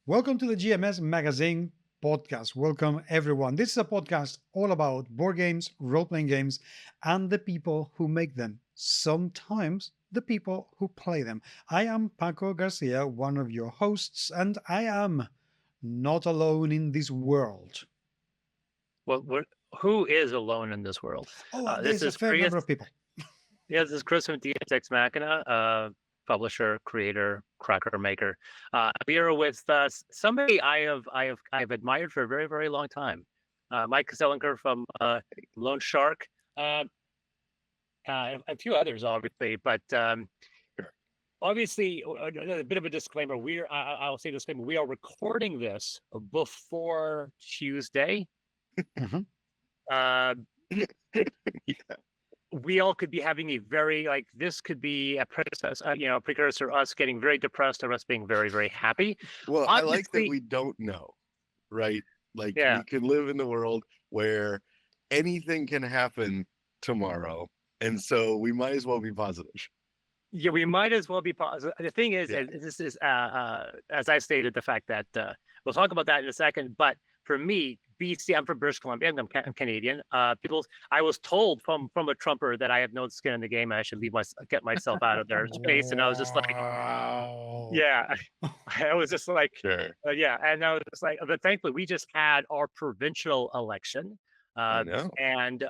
Welcome to the GMS Magazine podcast. Welcome, everyone. This is a podcast all about board games, role playing games, and the people who make them. Sometimes the people who play them. I am Paco Garcia, one of your hosts, and I am not alone in this world. Well, who is alone in this world? Oh, This there's a is fair Chris. number of people. Yeah, this is Chris from DS Ex Machina, publisher, creator, cracker maker. We are with somebody I've admired for a very very long time. Mike Selinker from Lone Shark, a few others obviously, but obviously a bit of a disclaimer. I'll say disclaimer. We are recording this before Tuesday. Mhm. Uh, we all could be having a very this could be a predecessor, precursor us getting very depressed or us being very very happy. Well, I like that Obviously, we don't know, right? Like yeah, we can live in the world where anything can happen tomorrow, and so we might as well be positive. yeah, we might as well be positive. The thing is, Yeah. this is as I stated, the fact that we'll talk about that in a second. But for me, BC, I'm from British Columbia. I'm Canadian. I was told from a Trumper that I have no skin in the game and I should get myself out of their space, and I was just like, Wow. yeah, I was just like, Sure. yeah, and I was just like, but thankfully we just had our provincial election, I know. and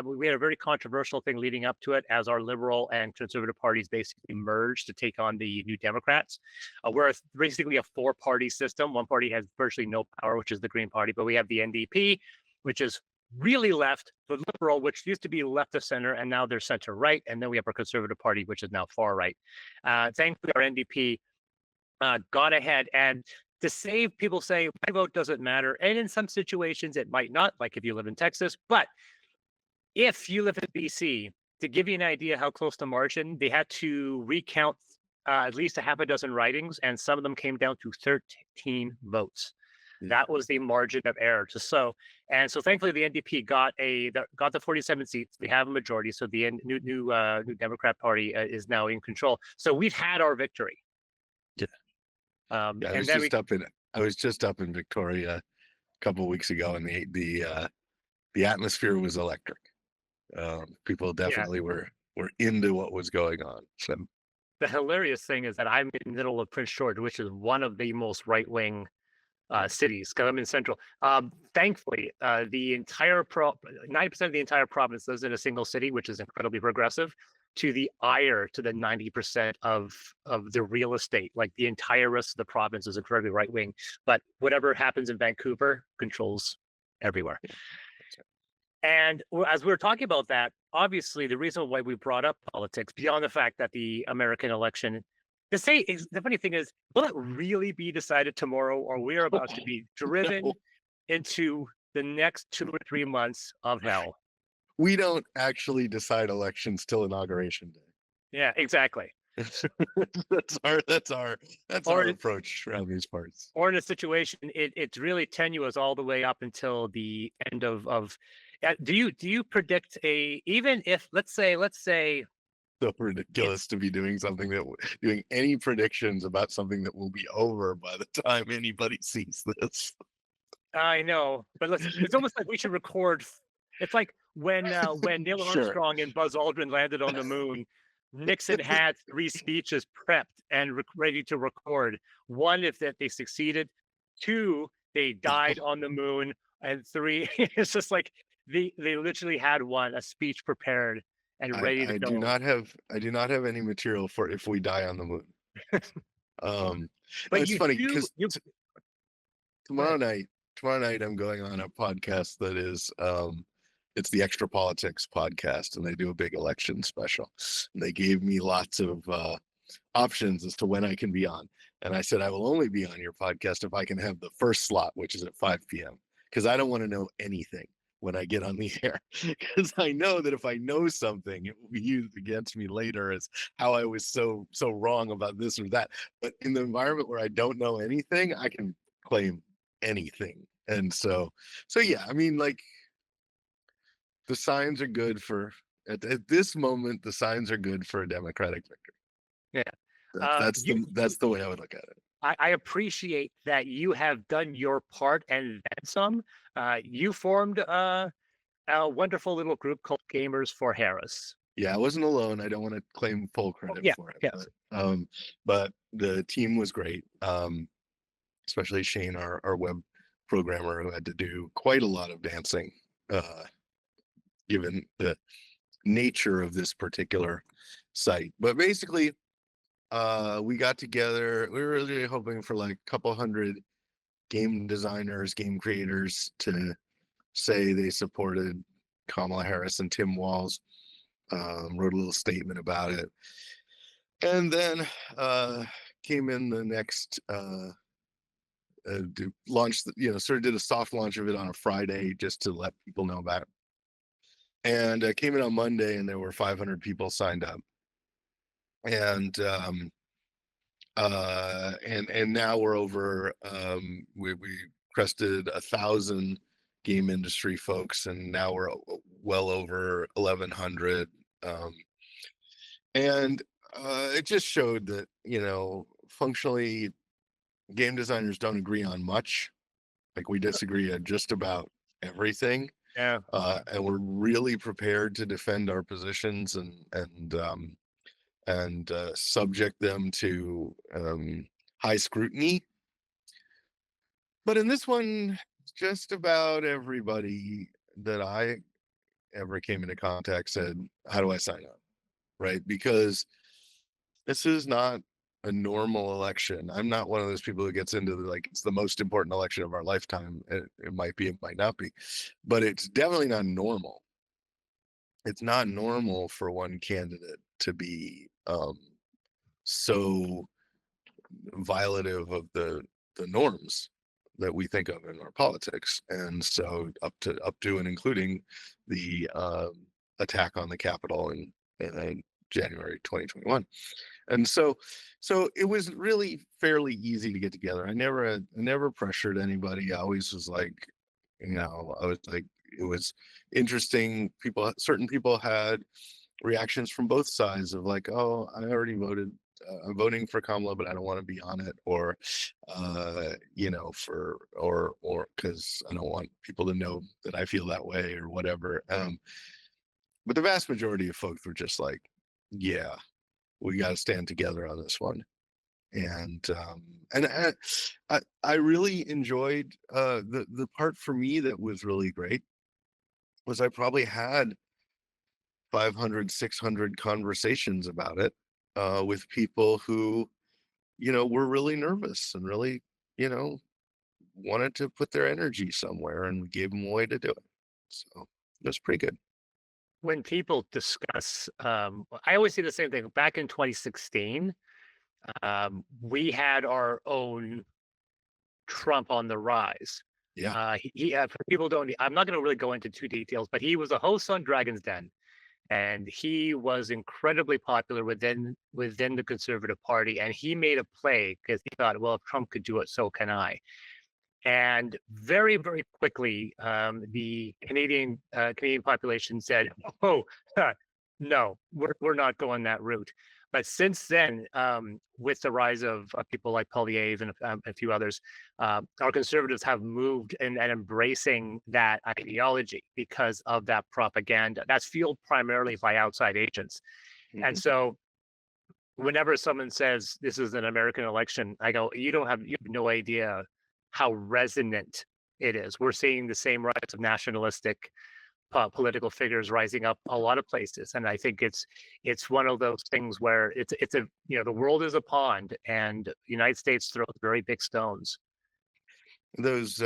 we had a very controversial thing leading up to it, as our liberal and conservative parties basically merged to take on the New Democrats. We're basically a four-party system. One party has virtually no power, which is the Green Party, but we have the NDP, which is really left, the liberal, which used to be left of center, and now they're center right, and then we have our conservative party, which is now far right. Thankfully, our NDP got ahead, and to save people say my vote doesn't matter, and in some situations it might not, like if you live in Texas, but if you live in BC, to give you an idea how close to margin, they had to recount at least a half a dozen writings, and some of them came down to 13 votes. That was the margin of error. So thankfully the NDP got the 47 seats. They have a majority, so the new Democrat Party is now in control. So we've had our victory. Yeah. Yeah, I and was then just up in Victoria a couple of weeks ago, and the atmosphere was electric. People definitely were into what was going on. So the hilarious thing is that I'm in the middle of Prince George, which is one of the most right-wing cities, because I'm in central. Thankfully, the entire 90% of the entire province lives in a single city, which is incredibly progressive, to the ire to the 90% of the real estate. Like the entire rest of the province is incredibly right wing, but whatever happens in Vancouver controls everywhere. And as we were talking about that, obviously the reason why we brought up politics, beyond the fact that the American election, the funny thing is, will it really be decided tomorrow, or we're about to be driven into the next 2 or 3 months of hell? we don't actually decide elections till Inauguration Day. Yeah, exactly. that's our approach around these parts. Or in a situation, it's really tenuous all the way up until the end of. Do you predict even if let's say So ridiculous to be doing any predictions about something that will be over by the time anybody sees this. I know, but it's almost like we should record. It's like when Neil Armstrong and Buzz Aldrin landed on the moon, Nixon had 3 speeches prepped and ready to record. 1, if that they succeeded. 2, they died on the moon. And 3, it's just like they literally had a speech prepared and ready to go. I do not have any material for if we die on the moon. But it's funny because tomorrow night I'm going on a podcast that is it's the Extra Politics podcast, and they do a big election special. And they gave me lots of options as to when I can be on. And I said, I will only be on your podcast if I can have the first slot, which is at 5 p.m. because I don't want to know anything when I get on the air, because I know that if I know something, it will be used against me later as how I was so wrong about this or that. But in the environment where I don't know anything, I can claim anything. And so yeah, I mean, like, the signs are good for at this moment. The signs are good for a Democratic victory. Yeah, That's the way I would look at it. I appreciate that you have done your part and then some. You formed a wonderful little group called Gamers for Harris. Yeah, I wasn't alone. I don't want to claim full credit Yeah, for it, yes. but the team was great. Especially Shane, our web programmer, who had to do quite a lot of dancing, given the nature of this particular site. But basically, we got together. We were really hoping for like a couple hundred game designers, game creators to say they supported Kamala Harris and Tim Walz. Wrote a little statement about it, and then came in the next launched, sort of did a soft launch of it on a Friday just to let people know about it. And came in on Monday, and there were 500 people signed up, and now we're over. We crested 1,000 game industry folks, and now we're well over 1,100. And it just showed that, functionally, game designers don't agree on much. Like, we disagree on just about everything. Yeah. And we're really prepared to defend our positions and subject them to high scrutiny. But in this one, just about everybody that I ever came into contact said, "How do I sign up?" Right? Because this is not a normal election. I'm not one of those people who gets into it's the most important election of our lifetime. It might be, it might not be, but it's definitely not normal. It's not normal for one candidate to be so violative of the norms that we think of in our politics, and so up to and including the attack on the Capitol in January 2021. And so it was really fairly easy to get together. I never pressured anybody. I always was like, I was like, it was interesting. Certain people had reactions from both sides of like, "Oh, I already voted. I'm voting for Kamala, but I don't want to be on it," or or because I don't want people to know that I feel that way or whatever. But the vast majority of folks were just like, "Yeah, we got to stand together on this one." And I really enjoyed the part for me that was really great was I probably had 500, 600 conversations about it with people who, were really nervous and really, wanted to put their energy somewhere, and we gave them a way to do it. So it was pretty good. When people discuss, I always say the same thing. Back in 2016, we had our own Trump on the rise. Yeah. For people don't, I'm not going to really go into too details, but he was a host on Dragon's Den, and he was incredibly popular within the Conservative Party. And he made a play because he thought, well, if Trump could do it, so can I. And very, very quickly, the Canadian population said, "Oh, no, we're not going that route." But since then, with the rise of people like Poilievre and a few others, our Conservatives have moved and embracing that ideology because of that propaganda that's fueled primarily by outside agents. Mm-hmm. And so whenever someone says this is an American election, I go, you have no idea how resonant it is. We're seeing the same rise of nationalistic political figures rising up a lot of places, and I think it's one of those things where it's a the world is a pond, and the United States throws very big stones. Those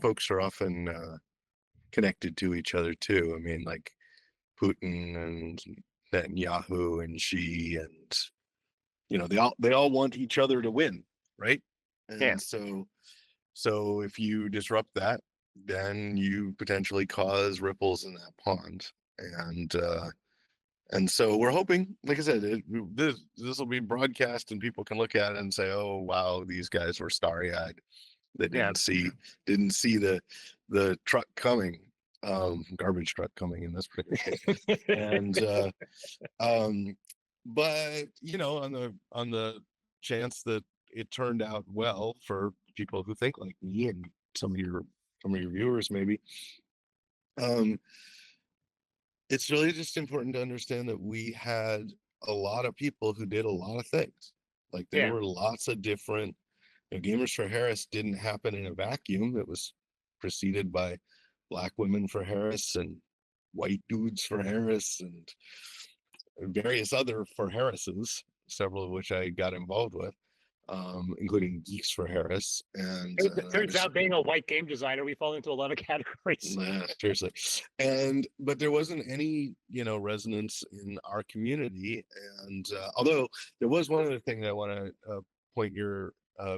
folks are often connected to each other too. I mean, like Putin and Netanyahu and Xi, and they all want each other to win, right? And Yeah. so if you disrupt that, then you potentially cause ripples in that pond. And so we're hoping, like I said, this will be broadcast and people can look at it and say, "Oh wow, these guys were starry-eyed. They didn't see the truck coming, garbage truck coming in this particular case." And but on the chance that it turned out well for people who think like me and some of your viewers maybe. It's really just important to understand that we had a lot of people who did a lot of things. Like there Yeah. were lots of different, Gamers for Harris didn't happen in a vacuum. It was preceded by Black Women for Harris and White Dudes for Harris and various other for Harrises, several of which I got involved with, including Geeks for Harris. And It turns out being a white game designer, we fall into a lot of categories. seriously. But there wasn't any, resonance in our community. And although there was one other thing that I want to point your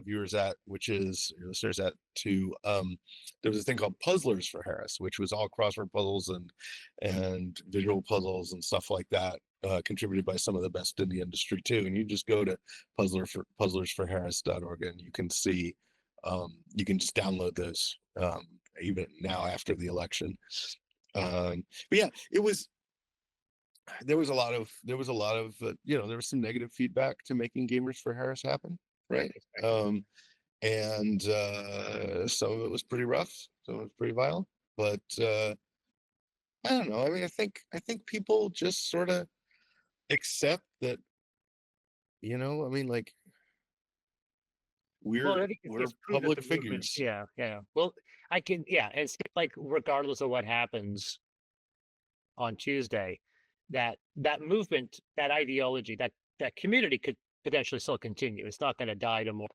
viewers at, which is your listeners at, to there was a thing called Puzzlers for Harris, which was all crossword puzzles and visual puzzles and stuff like that, contributed by some of the best in the industry too. And you just go to puzzlersforharris.org and you can see, you can just download those even now after the election. But yeah, there was a lot of there was some negative feedback to making Gamers for Harris happen, right? And some of it was pretty rough, some of it was pretty violent, but I don't know. I mean, I think people just sort of accept that, I mean, like Well, I think we're it's proven public the movement. figures. Yeah. Well, it's like regardless of what happens on Tuesday, that movement, that ideology, that community could potentially still continue. It's not going to die tomorrow,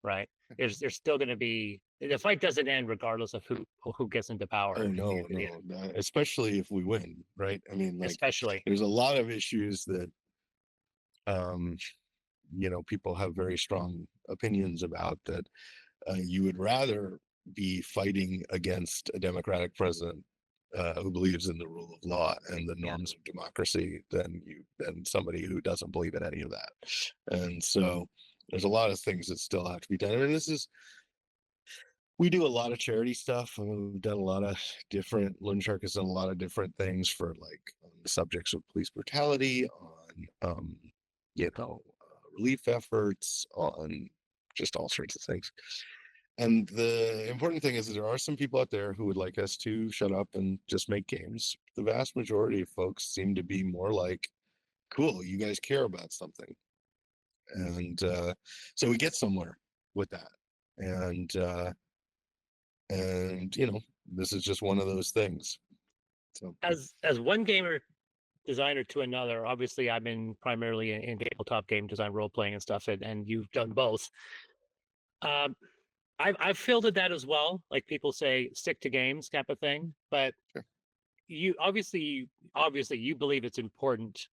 right? There's still going to be, the fight doesn't end regardless of who gets into power. Oh no, especially if we win, right? I mean, like, especially there's a lot of issues that people have very strong opinions about that you would rather be fighting against a democratic president who believes in the rule of law and the norms of democracy than somebody who doesn't believe in any of that. And so there's a lot of things that still have to be done. I mean, we do a lot of charity stuff. I mean, we've done a lot of different, Lone Shark has done a lot of different things for like the subjects of police brutality, on relief efforts, on just all sorts of things. And the important thing is that there are some people out there who would like us to shut up and just make games. The vast majority of folks seem to be more like, cool, you guys care about something. And so we get somewhere with that. And this is just one of those things. So as one gamer designer to another, obviously I've been primarily in tabletop game design, role playing and stuff, and you've done both. I've fielded that as well. Like people say, stick to games type of thing. But sure. You obviously you believe it's important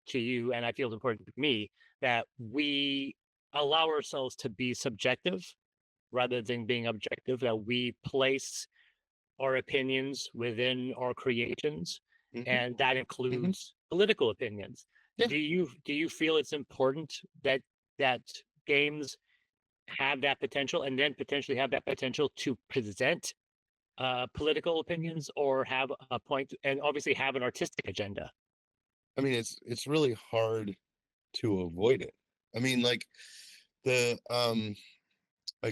to you, and I feel it's important to me that we allow ourselves to be subjective rather than being objective. That we place our opinions within our creations, and that includes political opinions. Yeah. Do you feel it's important that games have that potential, and then potentially have that potential to present political opinions, or have a point, and obviously have an artistic agenda? I mean, it's really hard to avoid it. I mean, like a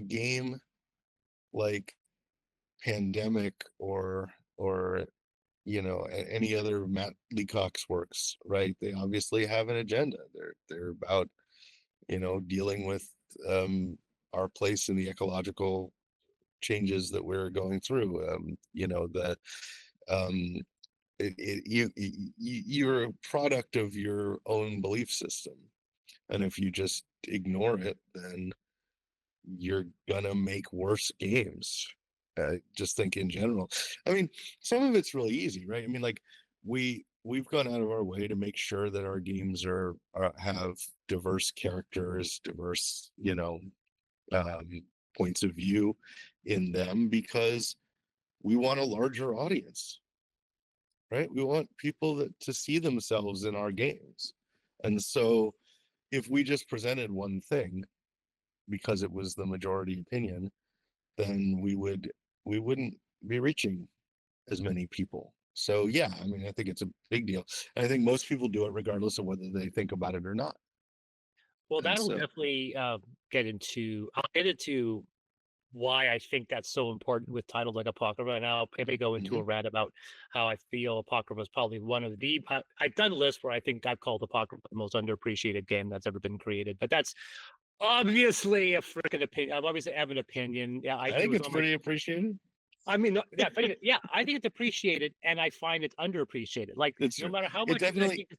game like Pandemic or any other Matt Leacock's works, right? They obviously have an agenda. They're about dealing with our place in the ecological changes that we're going through. You're a product of your own belief system, and if you just ignore it, then you're gonna make worse games. Just think in general. I mean, some of it's really easy, right? I mean, like we've gone out of our way to make sure that our games have diverse characters, diverse points of view in them, because we want a larger audience, right? We want people to see themselves in our games. And so if we just presented one thing because it was the majority opinion, then we wouldn't be reaching as many people. So yeah, I mean, I think it's a big deal. And I think most people do it regardless of whether they think about it or not. Well, And that'll so, definitely get into. I'll get into why I think that's so important with titles like Apocrypha, and I'll maybe go into a mhm. rant about how I feel Apocrypha is probably one of the. I've done lists where I think I've called Apocrypha the most underappreciated game that's ever been created, but that's obviously a freaking opinion. I've obviously have an opinion. Yeah, I it think was it's on my. pretty appreciated. I mean, yeah, yeah, I think it's appreciated, and I find it's underappreciated. Like It's no true. matter how It much I definitely. think,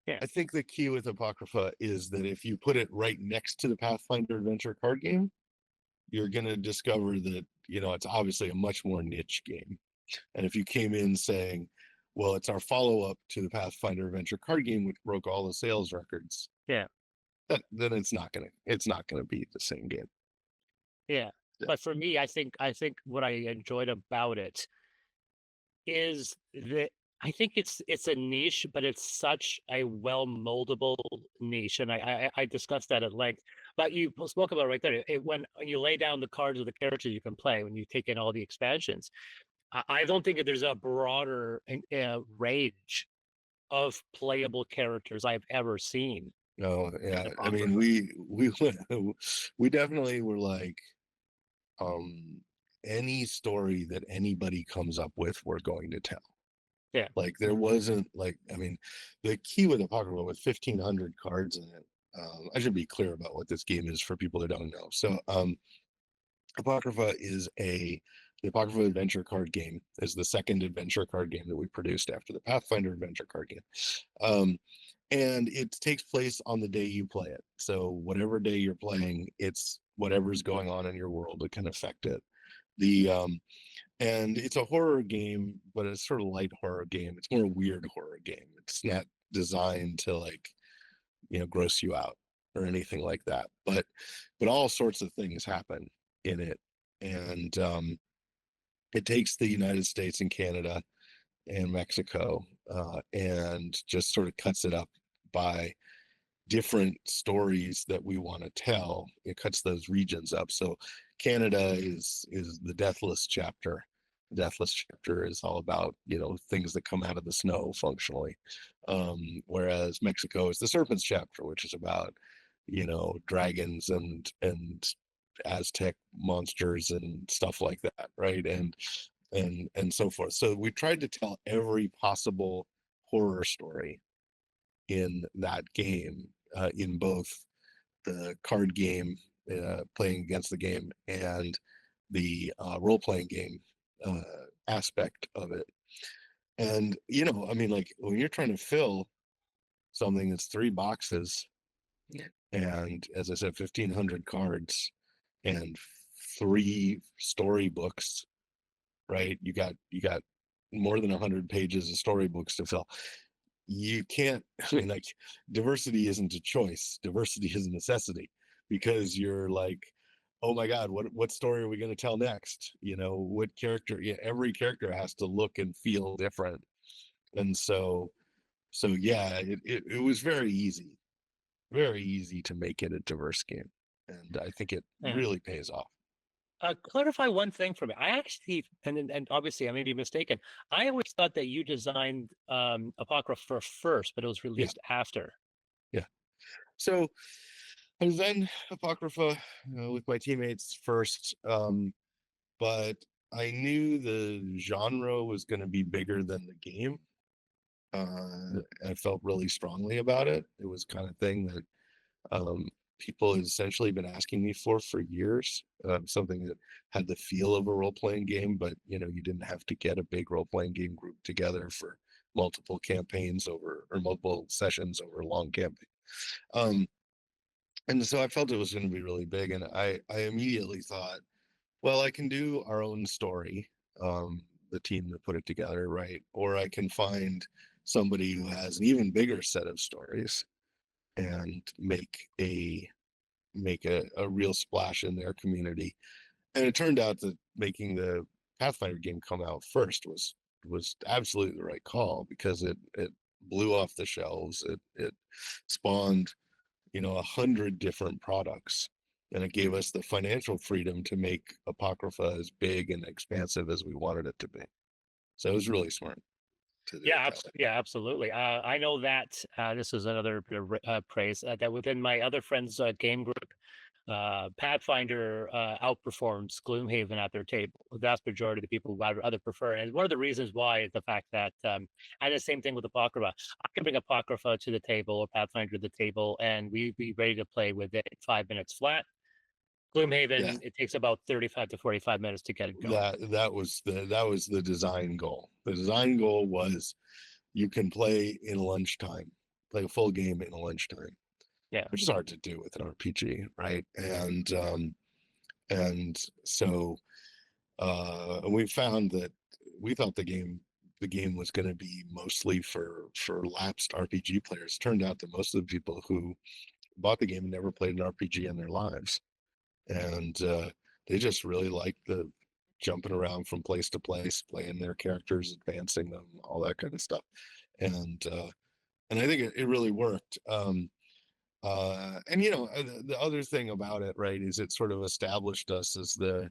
yeah, I think the key with Apocrypha is that if you put it right next to the Pathfinder Adventure card game, you're going to discover that, it's obviously a much more niche game. And if you came in saying, well, it's our follow-up to the Pathfinder Adventure card game, which broke all the sales records, yeah, then it's not gonna be the same game. yeah. Yeah. But for me, I think what I enjoyed about it is that I think it's a niche, but it's such a well moldable niche, and I discussed that at length. But you spoke about it right there. When you lay down the cards of the characters you can play, when you take in all the expansions, I don't think that there's a broader range of playable characters I've ever seen No, in yeah. I mean, Apocrypha. we definitely were like, um, any story that anybody comes up with, we're going to tell. Yeah, Like there wasn't like, I mean, the key with Apocrypha with 1,500 cards in it. I should be clear about what this game is for people that don't know. So, Apocrypha is the Apocrypha Adventure Card Game is the second adventure card game that we produced after the Pathfinder Adventure Card Game. And it takes place on the day you play it. So whatever day you're playing, it's whatever's going on in your world that can affect it. The and it's a horror game, but it's sort of light horror game. It's more a weird horror game. It's not designed to like, gross you out or anything like that. But all sorts of things happen in it. And it takes the United States and Canada and Mexico and just sort of cuts it up by different stories that we want to tell. It cuts those regions up. So Canada is the deathless chapter. The deathless chapter is all about, things that come out of the snow functionally. Whereas Mexico is the serpents chapter, which is about, dragons and Aztec monsters and stuff like that, right? And so forth. So we tried to tell every possible horror story in that game, in both the card game, playing against the game, and the role-playing game aspect of it. And I mean, like when you're trying to fill something that's 3 boxes, and as I said, 1,500 cards and 3 storybooks, right? You got more than 100 pages of storybooks to fill. You can't, I mean, like, diversity isn't a choice, diversity is a necessity, because you're like, oh my god, what story are we going to tell next? What character? Yeah, every character has to look and feel different. And so yeah, it was very easy to make it a diverse game, and I think it yeah. really pays off. Clarify one thing for me. I actually, and obviously I may be mistaken. I always thought that you designed Apocrypha first, but it was Yeah, released after. yeah. So I designed Apocrypha with my teammates first, but I knew the genre was going to be bigger than the game. I felt really strongly about it. It was kind of thing that people had essentially been asking me for years. Something that had the feel of a role-playing game, but you didn't have to get a big role-playing game group together for multiple campaigns over or multiple sessions over a long campaign. And so I felt it was going to be really big, and I immediately thought, well, I can do our own story, the team that put it together, right? Or I can find somebody who has an even bigger set of stories and make a real splash in their community. And it turned out that making the Pathfinder game come out first was absolutely the right call, because it blew off the shelves. It spawned 100 different products, and it gave us the financial freedom to make Apocrypha as big and expansive as we wanted it to be. So it was really smart. to do Yeah, it that way. yeah, absolutely. I know that this is another bit of praise that within my other friends' game group, Pathfinder outperforms Gloomhaven at their table. The vast majority of the people would rather prefer, and one of the reasons why is the fact that, and the same thing with Apocrypha. I can bring Apocrypha to the table or Pathfinder to the table, and we be ready to play within 5 minutes flat. Yeah, Gloomhaven, it takes about 35 to 45 minutes to get it going. that was the design goal. The design goal was you can play in lunchtime, play a full game in lunchtime, Yeah. which is hard to do with an RPG, right? And so we found that we thought the game was going to be mostly for lapsed RPG players. Turned out that most of the people who bought the game never played an RPG in their lives, and they just really liked the jumping around from place to place, playing their characters, advancing them, all that kind of stuff. And I think it really worked. And the other thing about it, right, is it sort of established us as the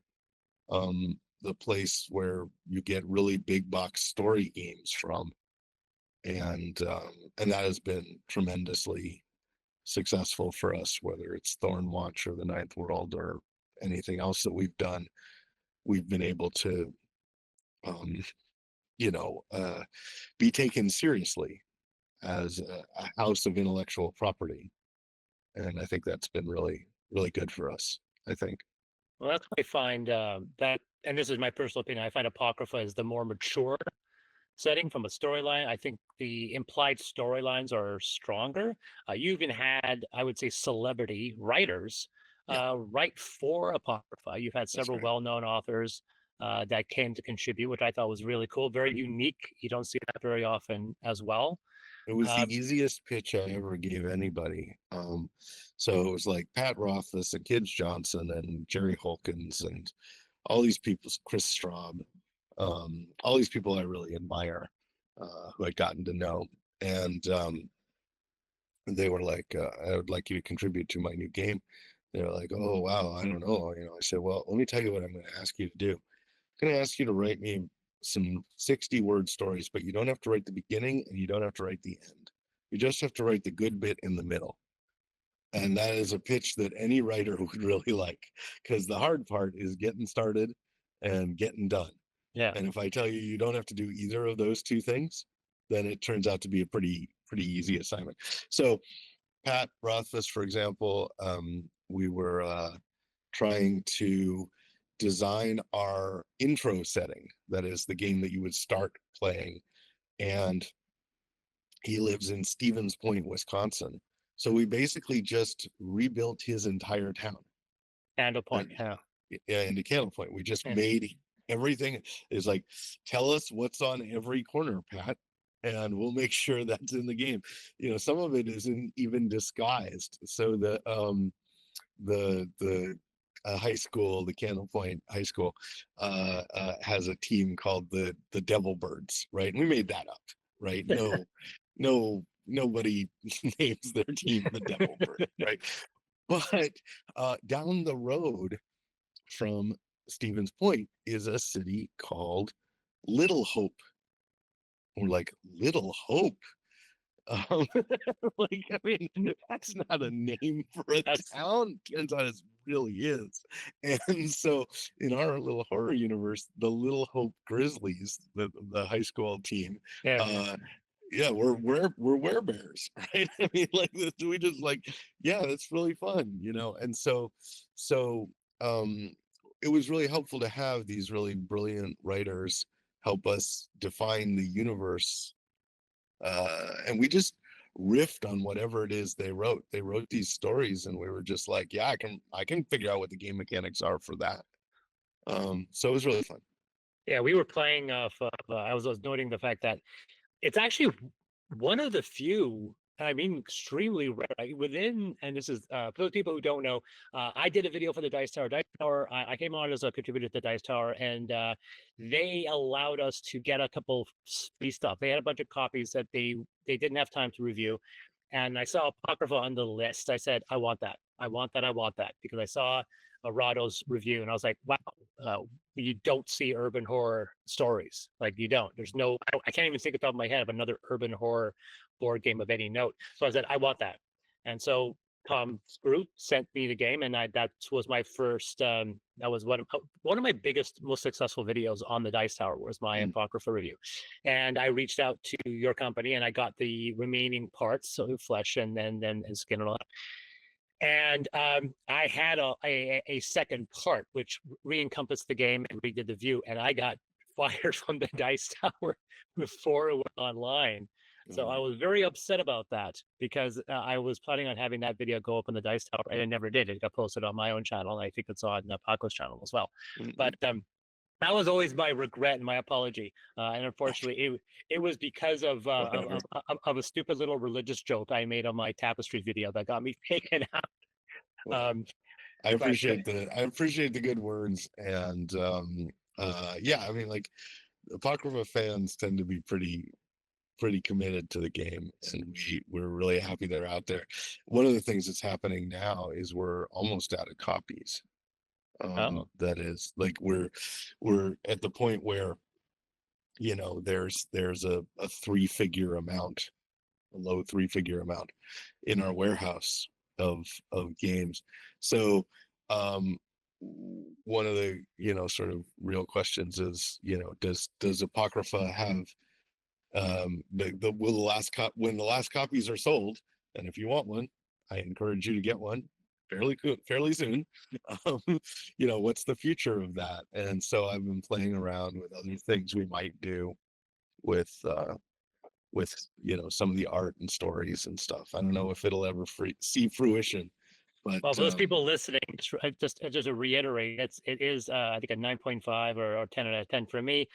place where you get really big box story games from, and that has been tremendously successful for us, whether it's Thornwatch or the Ninth World or anything else that we've done. We've been able to um, be taken seriously as a house of intellectual property, and I think that's been really really good for us, I think. Well, that's why I find that, and this is my personal opinion, I find Apocrypha is the more mature setting from a storyline. I think the implied storylines are stronger. You even had, I would say, celebrity writers Yeah, write for Apocrypha. You've had that's several right. well-known authors that came to contribute, which I thought was really cool, very unique. You don't see that very often as well. It was Uh, the easiest pitch I ever gave anybody. So it was like Pat Rothfuss and Kids Johnson and Jerry Holkins and all these people, Chris Straub, all these people I really admire, who I'd gotten to know. And they were like, I would like you to contribute to my new game. They were like, oh, wow, I don't know. I said, well, let me tell you what I'm going to ask you to do. I'm going to ask you to write me some 60-word stories, but you don't have to write the beginning and you don't have to write the end. You just have to write the good bit in the middle. And that is a pitch that any writer would really like, because the hard part is getting started and getting done. yeah. And if I tell you you don't have to do either of those two things, then it turns out to be a pretty easy assignment. So Pat Rothfuss, for example, we were trying to design our intro setting. That is the game that you would start playing. And he lives in Stevens Point, Wisconsin. So we basically just rebuilt his entire town. Candlepoint, And yeah. yeah, into Candlepoint. We just Yeah. made everything is like, tell us what's on every corner, Pat, and we'll make sure that's in the game. Some of it isn't even disguised. So the high school, the Candlepoint High School, has a team called the Devil Birds, right? And we made that up, right? Nobody names their team the Devil Bird, right? But down the road from Stevens Point is a city called Little Hope. We're like, Little Hope? Um, like, I mean, that's not a name for a That's town. Turns out it really is. And so, in our little horror universe, the Little Hope Grizzlies, the high school team, yeah. yeah, we're werebears, right? I mean, like this, we just like, yeah, that's really fun, And so it was really helpful to have these really brilliant writers help us define the universe, and we just riffed on whatever it is they wrote. They wrote these stories, and we were just like, yeah, I can figure out what the game mechanics are for that. So it was really fun. Yeah, we were playing. I was noting the fact that it's actually one of the few, I mean, extremely rare within, and this is for those people who don't know, I did a video for the Dice Tower. Dice Tower, I came on as a contributor to the Dice Tower, and they allowed us to get a couple free stuff. They had a bunch of copies that they didn't have time to review, and I saw Apocrypha on the list. I said, I want that. I want that. I want that, because I saw Rado's review, and I was like, wow, you don't see urban horror stories. Like you don't. There's no. I can't even think off the top of my head of another urban horror board game of any note. So I said, I want that, and so Tom Screw sent me the game, and that was my first. That was one of my biggest, most successful videos on the Dice Tower was my Apocrypha review, and I reached out to your company, and I got the remaining parts, so flesh and skin and all that. And I had a second part which re-encompassed the game and redid the view, and I got fired from the Dice Tower before it went online. So I was very upset about that because I was planning on having that video go up on the Dice Tower, and it never did. It got posted on my own channel, and I think it's on Paco's channel as well. But that was always my regret and my apology. And unfortunately, it was because of a stupid little religious joke I made on my tapestry video that got me taken out. I appreciate the good words, and yeah, I mean, like Apocrypha fans tend to be pretty committed to the game, and we're really happy they're out there. One of the things that's happening now is we're almost out of copies. That is, like, we're at the point where, you know, there's a three-figure amount, a low three-figure amount in our warehouse of games. So one of the, you know, sort of real questions is, you know, does Apocrypha have when the last copies are sold, and if you want one, I encourage you to get one fairly soon. You know, what's the future of that? And so I've been playing around with other things we might do with you know, some of the art and stories and stuff. I don't know if it'll ever see fruition. But, well, for those people listening, just to reiterate, it is I think a 9.5 or 10 out of 10 for me.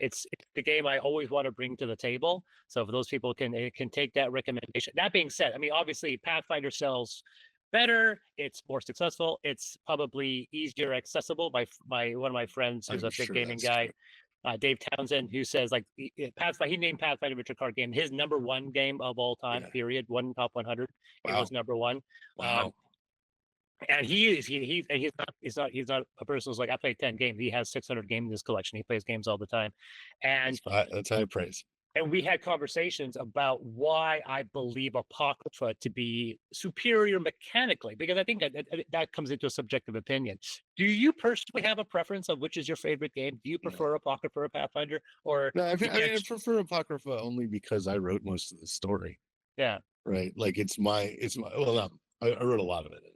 It's the game I always want to bring to the table. So for those people can take that recommendation. That being said, I mean, obviously Pathfinder sells better. It's more successful. It's probably easier accessible. By one of my friends who's a big gaming guy. Dave Townsend, who says, like, Pathfinder, he named Pathfinder Adventure Card Game his number one game of all time. Period. One top 100. Wow. It was number one. Wow. And he's not a person who's like, I played 10 games. He has 600 games in his collection. He plays games all the time, and that's high praise. And we had conversations about why I believe Apocrypha to be superior mechanically, because I think that comes into a subjective opinion. Do you personally have a preference of which is your favorite game? Do you prefer Apocrypha or Pathfinder? Or no, I prefer Apocrypha only because I wrote most of the story. Yeah. Right. Like it's my well, I wrote a lot of it anyway.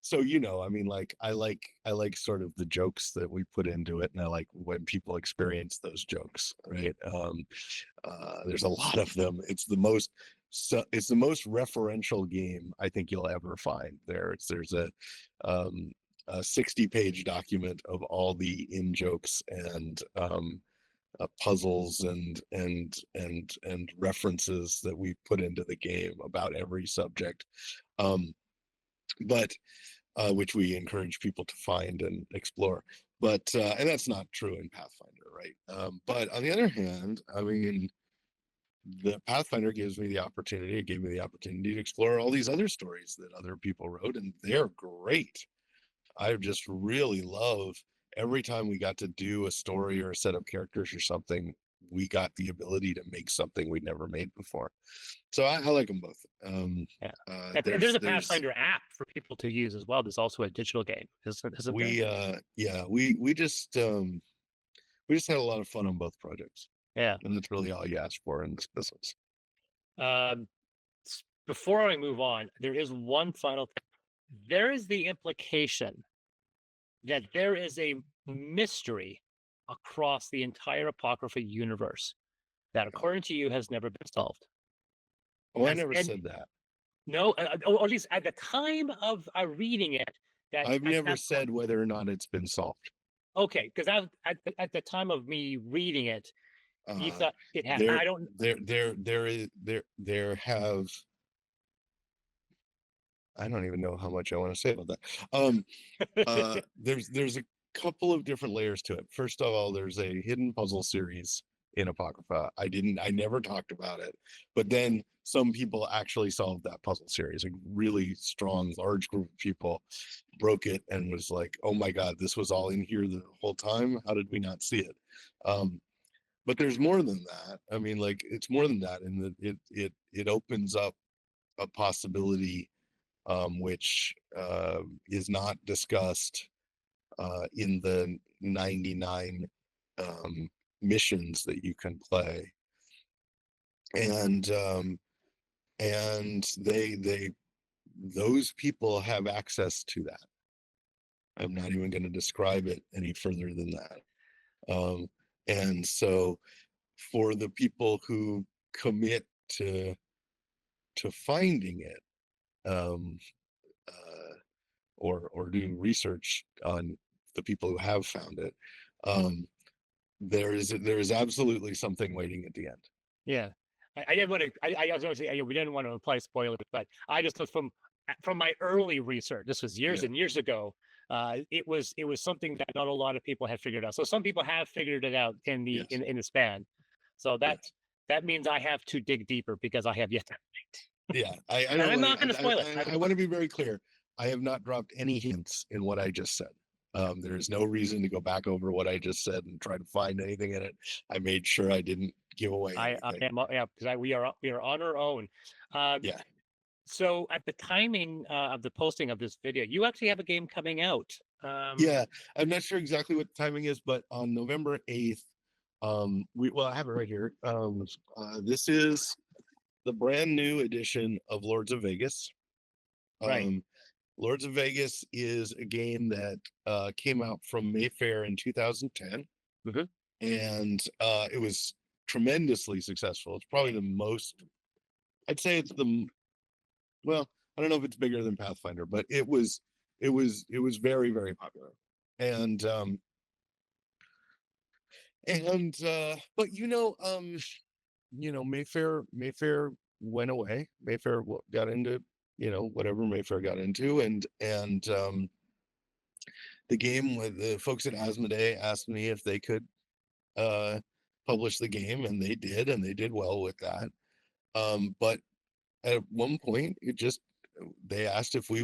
So, you know, I mean, like I like sort of the jokes that we put into it, and I like when people experience those jokes, right? There's a lot of them. It's the most referential game I think you'll ever find. There's a 60-page document of all the in jokes and puzzles and references that we put into the game about every subject. But which we encourage people to find and explore. But and that's not true in Pathfinder, right? But on the other hand, I mean, the Pathfinder gave me the opportunity to explore all these other stories that other people wrote, and they're great. I just really love every time we got to do a story or a set of characters or something, we got the ability to make something we'd never made before. So I like them both. There's a Pathfinder app for people to use as well. There's also a digital game. We just had a lot of fun on both projects. Yeah, and that's really all you ask for in this business. Before I move on, there is one final thing. There is the implication that there is a mystery across the entire Apocrypha universe that, according to you, has never been solved. Oh, I never said that. No, or at least at the time of reading it, I've never said whether or not it's been solved. Okay, because at the time of me reading it, you thought it had. I don't. There have. I don't even know how much I want to say about that. There's a couple of different layers to it. First of all, there's a hidden puzzle series in Apocrypha. I never talked about it, but then some people actually solved that puzzle series. A really strong, large group of people broke it and was like, "Oh my God, this was all in here the whole time. How did we not see it?" But there's more than that. I mean, like it's more than that, and it opens up a possibility which is not discussed in the 99 missions that you can play, and they those people have access to that. I'm not even going to describe it any further than that. And so for the people who commit to finding it, or do research on the people who have found it, there is absolutely something waiting at the end. Yeah, I didn't want to. I was going to say we didn't want to apply spoilers, but I just from my early research. This was years Yeah. and years ago. It was something that not a lot of people had figured out. So some people have figured it out in the Yes. in the span. So that means I have to dig deeper because I have yet to. Yeah, And I'm not going to spoil it. I want to be very clear. I have not dropped any hints in what I just said. There is no reason to go back over what I just said and try to find anything in it. I made sure I didn't give away anything. Yeah, because we are on our own. Yeah. So at the timing of the posting of this video, you actually have a game coming out. Yeah, I'm not sure exactly what the timing is, but on November 8th, I have it right here. This is the brand new edition of Lords of Vegas. Right. Lords of Vegas is a game that came out from Mayfair in 2010, and it was tremendously successful. It's probably the most, I'd say it's well, I don't know if it's bigger than Pathfinder, but it was very, very popular. And but Mayfair went away. Mayfair got into whatever Mayfair got into, and the game with the folks at Asmodee asked me if they could publish the game, and they did well with that. But at one point, they asked if we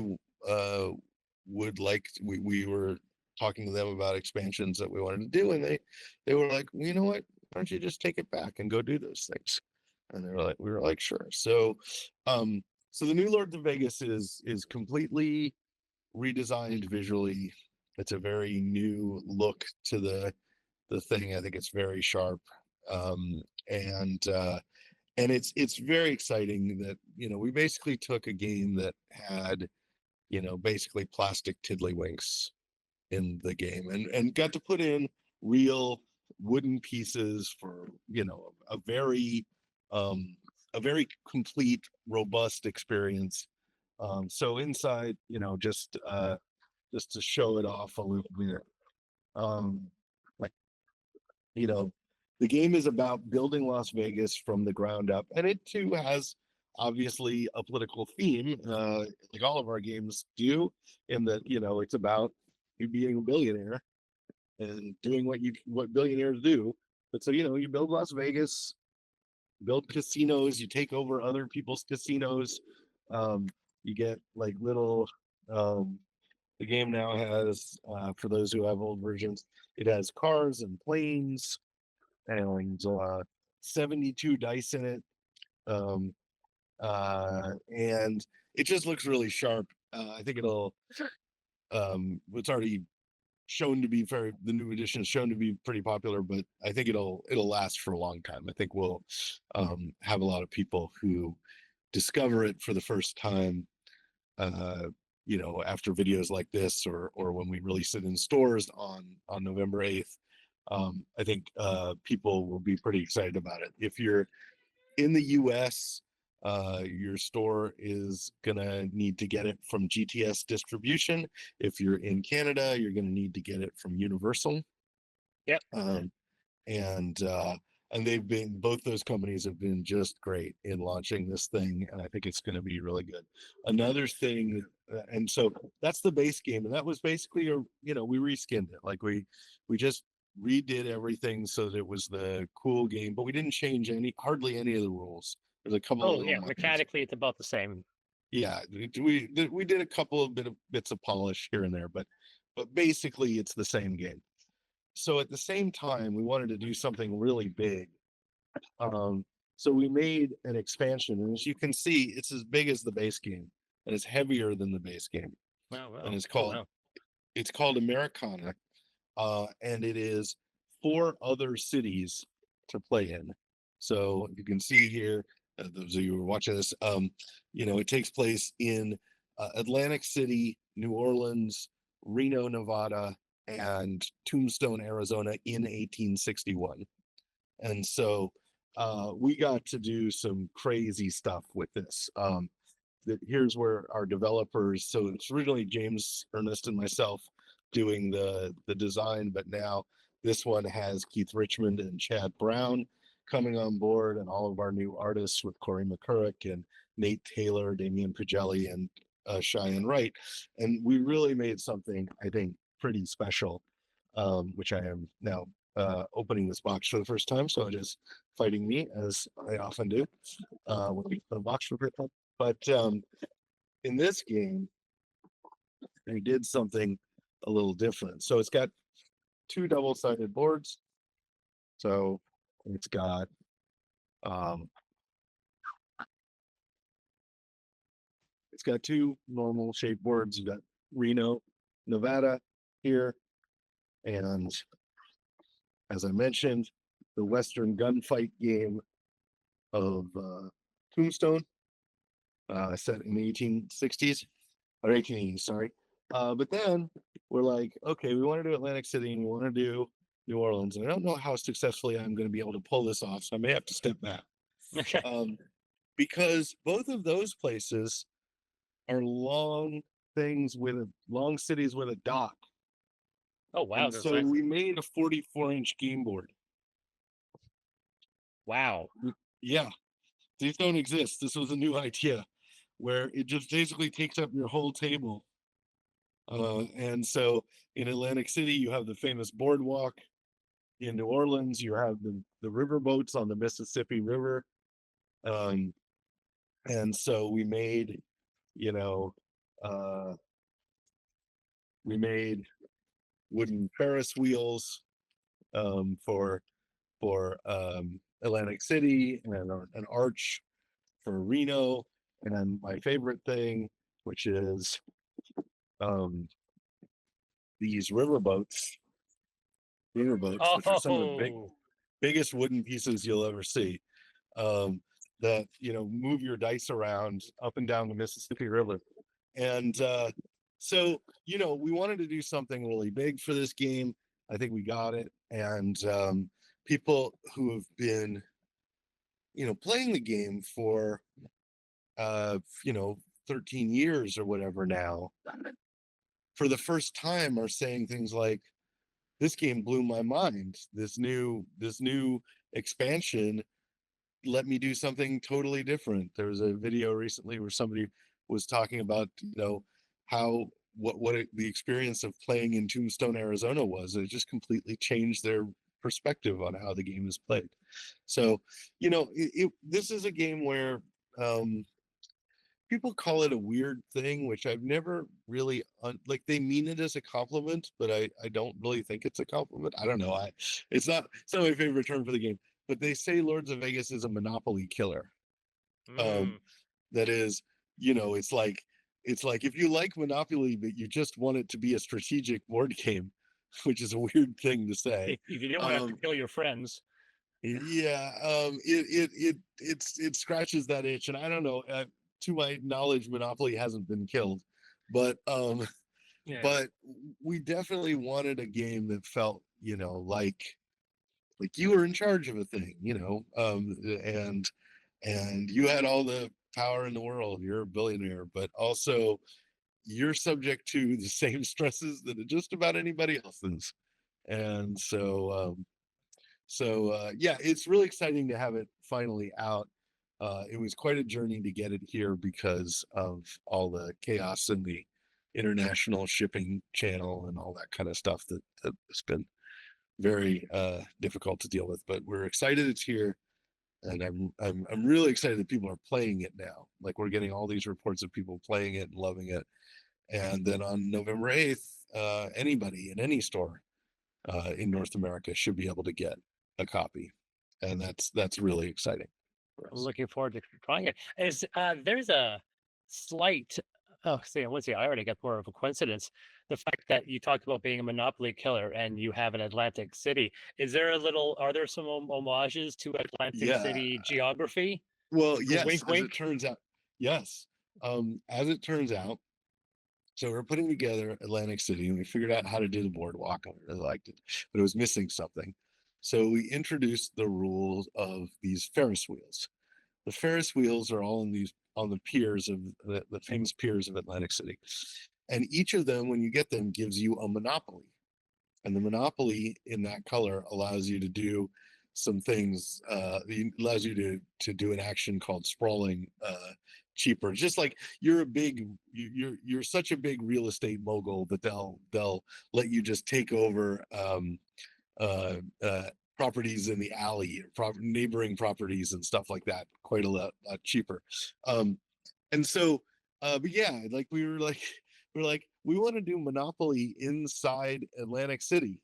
would like we were talking to them about expansions that we wanted to do, and they were like, well, you know what? Why don't you just take it back and go do those things? And we were like, sure. So, so the new Lords of Vegas is completely redesigned visually. It's a very new look to the thing. I think it's very sharp, and it's very exciting that we basically took a game that had basically plastic tiddlywinks in the game, and got to put in real wooden pieces for a very complete, robust experience. So inside, just to show it off a little bit, like the game is about building Las Vegas from the ground up, and it too has obviously a political theme, like all of our games do, in that it's about you being a billionaire and doing what billionaires do. But so you build Las Vegas, build casinos, you take over other people's casinos, you get like little. The game now has, for those who have old versions, it has cars and planes and 72 dice in it, and it just looks really sharp. I think it's already shown to be the new edition is shown to be pretty popular, but I think it'll last for a long time. I think we'll have a lot of people who discover it for the first time, after videos like this, or when we release it in stores on November 8th. I think people will be pretty excited about it. If you're in the US, your store is gonna need to get it from GTS distribution. If you're in Canada, you're gonna need to get it from Universal. Yep. And both those companies have been just great in launching this thing, and I think it's going to be really good. Another thing, and so that's the base game, and that was basically we reskinned it. Like we just redid everything so that it was the cool game, but we didn't change hardly any of the rules. There's a couple of Oh little yeah, minor mechanically it's about the same. yeah, we did a couple of bits of polish here and there, but basically it's the same game. So at the same time, we wanted to do something really big. So we made an expansion, and as you can see, it's as big as the base game, and it's heavier than the base game. Wow, wow. And Oh, wow. it's called Americana, and it is 4 other cities to play in. So you can see here, those of you who are watching this, it takes place in Atlantic City, New Orleans, Reno, Nevada, and Tombstone, Arizona in 1861. And so we got to do some crazy stuff with this. Here's where our developers, so it's originally James Ernest and myself doing the design, but now this one has Keith Richmond and Chad Brown coming on board, and all of our new artists with Corey McCurrick and Nate Taylor, Damian Pagelli, and Cheyenne Wright. And we really made something, I think, pretty special, which I am now opening this box for the first time, so it is fighting me, as I often do when we put a box for it. But in this game, they did something a little different. So it's got 2 double-sided boards. So it's got it's got 2 normal shaped boards. You've got Reno, Nevada here, and as I mentioned, the Western gunfight game of Tombstone, set in the 1860s or 1880s, sorry. But then we're like, okay, we want to do Atlantic City and we want to do New Orleans, and I don't know how successfully I'm going to be able to pull this off, so I may have to step back. Okay. Because both of those places are long cities with a dock. Oh wow. And so we made a 44-inch game board. Wow. Yeah, these don't exist. This was a new idea where it just basically takes up your whole table. And so in Atlantic City, you have the famous boardwalk. In New Orleans, you have the river boats on the Mississippi River. And so we made, we made wooden Ferris wheels for Atlantic City, and an arch for Reno, and then my favorite thing, which is these riverboats, which are some of the biggest wooden pieces you'll ever see, that move your dice around up and down the Mississippi River. And so we wanted to do something really big for this game. I think we got it. And people who have been playing the game for 13 years or whatever now, for the first time are saying things like, this game blew my mind. This new expansion let me do something totally different. There was a video recently where somebody was talking about, how the experience of playing in Tombstone, Arizona was. It just completely changed their perspective on how the game is played. So, this is a game where people call it a weird thing, which I've never really like. They mean it as a compliment, but I don't really think it's a compliment. I don't know. It's not my favorite term for the game, but they say Lords of Vegas is a Monopoly killer. That is, it's like if you like Monopoly, but you just want it to be a strategic board game, which is a weird thing to say. If you don't want to have to kill your friends. Yeah, it scratches that itch, and I don't know. To my knowledge, Monopoly hasn't been killed, but Yeah. but we definitely wanted a game that felt, like you were in charge of a thing, and you had all the power in the world. You're a billionaire, but also you're subject to the same stresses that just about anybody else is. And so yeah, it's really exciting to have it finally out. It was quite a journey to get it here because of all the chaos in the international shipping channel and all that kind of stuff that's been very difficult to deal with. But we're excited it's here, and I'm really excited that people are playing it now. Like we're getting all these reports of people playing it and loving it. And then on November 8th, anybody in any store in North America should be able to get a copy, and that's really exciting for I'm us. looking forward to trying it. There's a slight, oh, see, let's see, I already got more of a coincidence. The fact that you talked about being a Monopoly killer and you have an Atlantic City. Are there some homages to Atlantic Yeah. City geography? Well, yes, Wink, as wink. it turns out, yes. As it turns out, so we're putting together Atlantic City, and we figured out how to do the boardwalk. I really liked it, but it was missing something. So we introduced the rules of these Ferris wheels. The Ferris wheels are all on the piers of the famous piers of Atlantic City, and each of them, when you get them, gives you a monopoly. And the monopoly in that color allows you to do some things. It allows you to do an action called sprawling cheaper. Just like you're such a big real estate mogul that they'll let you just take over uh, properties in the alley, neighboring properties and stuff like that, quite a lot cheaper. And so, but yeah, like we're like, we want to do Monopoly inside Atlantic City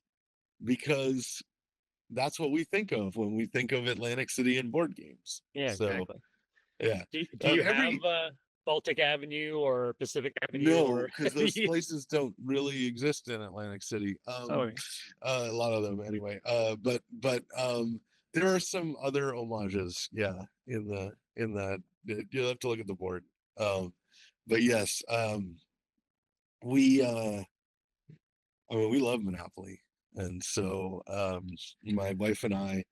because that's what we think of when we think of Atlantic City and board games. Yeah, So exactly. yeah, Do you have every Baltic Avenue or Pacific Avenue no, or because those places don't really exist in Atlantic City. oh, A lot of them anyway. But there are some other homages, yeah, in that. You'll have to look at the board. But yes, we I mean we love Monopoly, and so my wife and I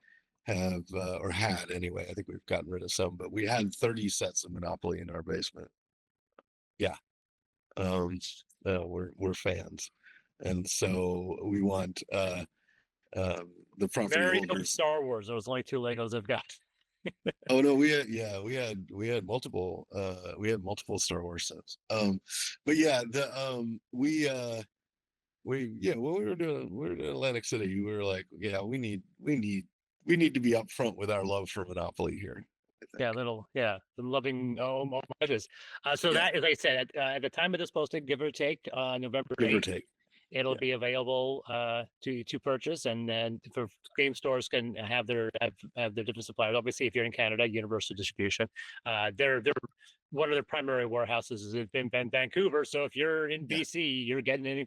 have or had anyway. I think we've gotten rid of some, but we had 30 sets of Monopoly in our basement. Yeah, um, we're fans, and so we want the property very old holders. Star Wars. There was only 2 Legos I've got. Oh no, we had multiple Star Wars sets. But yeah, the when we were doing Atlantic City, we were like, yeah, we need to be upfront with our love for Monopoly here. Yeah, the loving homages. So Yeah. that, as I said, at the time of this posting, give or take, November Give or 8th, take. it'll Yeah. be available to purchase, and then for game stores can have their different suppliers. Obviously, if you're in Canada, Universal Distribution. They're one of their primary warehouses is in Vancouver. So if you're in BC, you're getting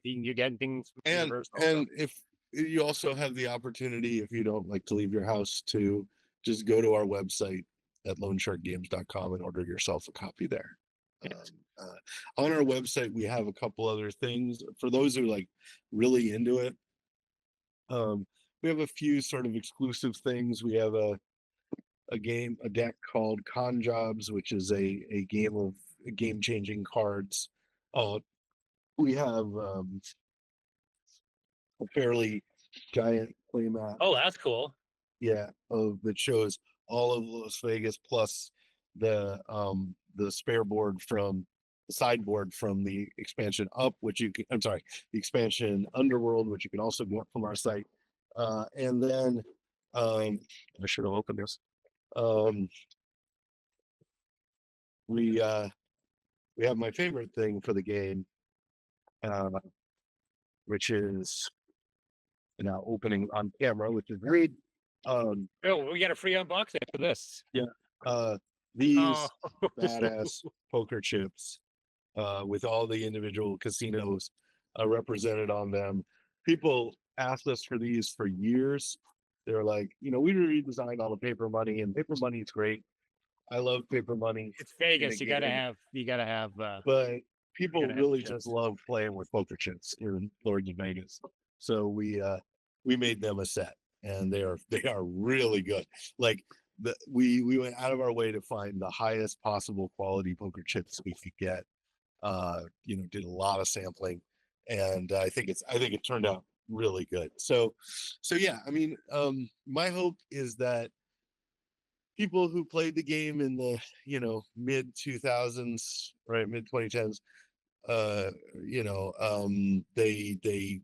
things from And Universal. if you also have the opportunity, if you don't like to leave your house, to just go to our website at loansharkgames.com and order yourself a copy there. On our website, we have a couple other things for those who are like really into it. We have a few sort of exclusive things. We have a deck called Con Jobs, which is a game of game changing cards. We have a fairly giant playmat. Oh, that's cool. Yeah, that shows all of Las Vegas plus the spare board from the sideboard from the expansion up, which you can, I'm sorry, the expansion Underworld, which you can also get from our site. And then I should have opened this. We have my favorite thing for the game, which is now opening on camera, which is great. Oh, we got a free unboxing for this. Yeah. These Oh. badass poker chips with all the individual casinos represented on them. People asked us for these for years. They're like, we redesigned all the paper money, and paper money is great. I love paper money. It's Vegas. You gotta have. But people gotta have really chips. just love playing with poker chips in Llord in Vegas. So we made them a set, and they are really good. Like we went out of our way to find the highest possible quality poker chips we could get. Did a lot of sampling, and I think it turned out really good. So yeah, I mean, my hope is that people who played the game in the mid 2000s, right, mid 2010s, they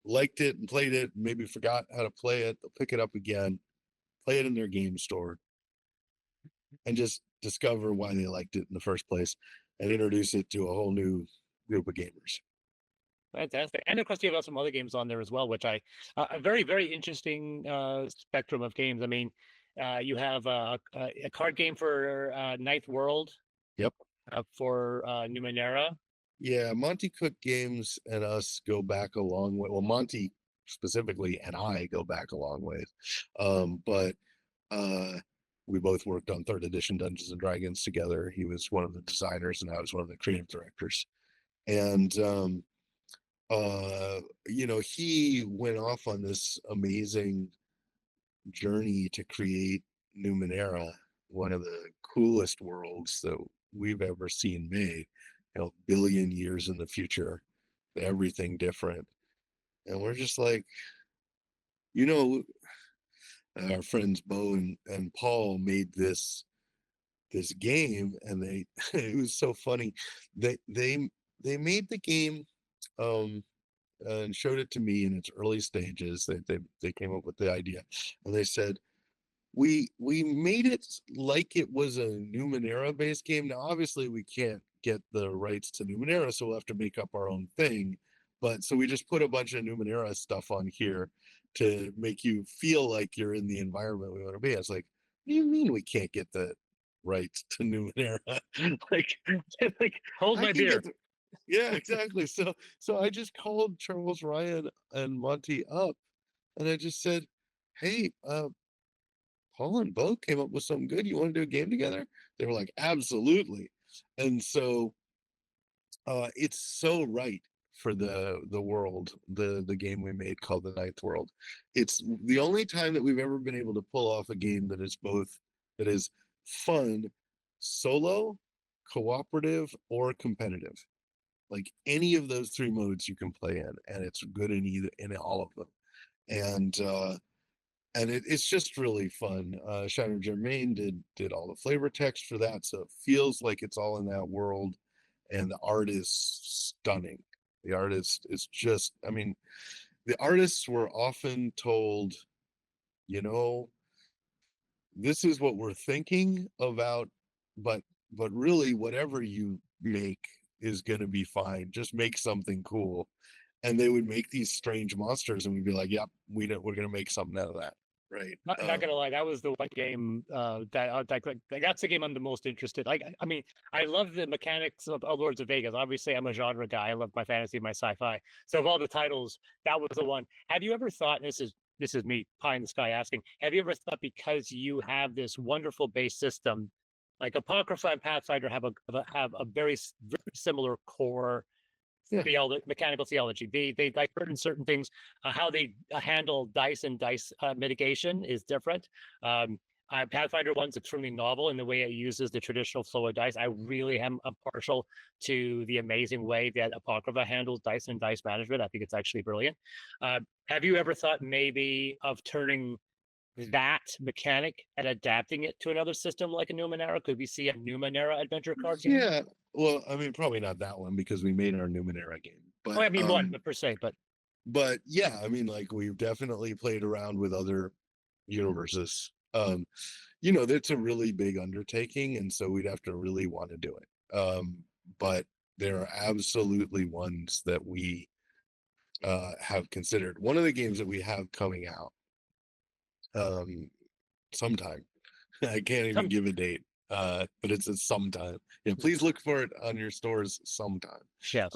liked it and played it, maybe forgot how to play it, they'll pick it up again, play it in their game store, and just discover why they liked it in the first place and introduce it to a whole new group of gamers. Fantastic. And of course, you have some other games on there as well, which a very, very interesting spectrum of games. I mean, you have a card game for Ninth World. Yep. For Numenera. Yeah, Monty Cook Games and us go back a long way. Well, Monty specifically and I go back a long way. But we both worked on third edition Dungeons and Dragons together. He was one of the designers and I was one of the creative directors. And you know, he went off on this amazing journey to create Numenera, one of the coolest worlds that we've ever seen made. You know, billion years in the future, everything different. And we're just like, you know, our friends Bo and Paul made this game, and they it was so funny. They made the game and showed it to me in its early stages. They came up with the idea, and they said, we made it like it was a Numenera based game. Now, obviously, we can't get the rights to Numenera, so we'll have to make up our own thing. But so we just put a bunch of Numenera stuff on here to make you feel like you're in the environment we want to be. I was like, what do you mean we can't get the rights to Numenera? like hold my beer. Yeah, exactly. So I just called Charles Ryan and Monty up, and I just said, hey, Paul and Bo came up with something good. You want to do a game together? They were like, absolutely. And so it's so right for the world, the game we made called the Ninth World. It's the only time that we've ever been able to pull off a game that is fun, solo, cooperative, or competitive. Like any of those three modes you can play in, and it's good in all of them. And it's just really fun. Shannon Germain did all the flavor text for that, so it feels like it's all in that world, and the art is stunning. The artist is just, I mean, the artists were often told, you know, this is what we're thinking about, but really whatever you make is going to be fine. Just make something cool. And they would make these strange monsters, and we'd be like, yep, we're going to make something out of that. Right. Not gonna lie, that was the one game that's the game I'm the most interested. Like, I mean, I love the mechanics of Lords of Vegas. Obviously, I'm a genre guy. I love my fantasy, my sci-fi. So of all the titles, that was the one. Have you ever thought? This is me pie in the sky asking. Have you ever thought, because you have this wonderful base system, like Apocrypha and Pathfinder have a very similar core mechanical theology. They differ in certain things. How they handle dice and dice mitigation is different. Pathfinder one's extremely novel in the way it uses the traditional flow of dice. I really am partial to the amazing way that Apocrypha handles dice and dice management. I think it's actually brilliant. Have you ever thought maybe of turning that mechanic and adapting it to another system like a Numenera? Could we see a Numenera adventure card game? Yeah. Well, I mean, probably not that one because we made our Numenera game. But I mean, one per se, but yeah, I mean, like we've definitely played around with other universes. You know, that's a really big undertaking, and so we'd have to really want to do it. But there are absolutely ones that we have considered. One of the games that we have coming out sometime. I can't even give a date, but it's a sometime. Yeah, please look for it on your stores sometime. yes.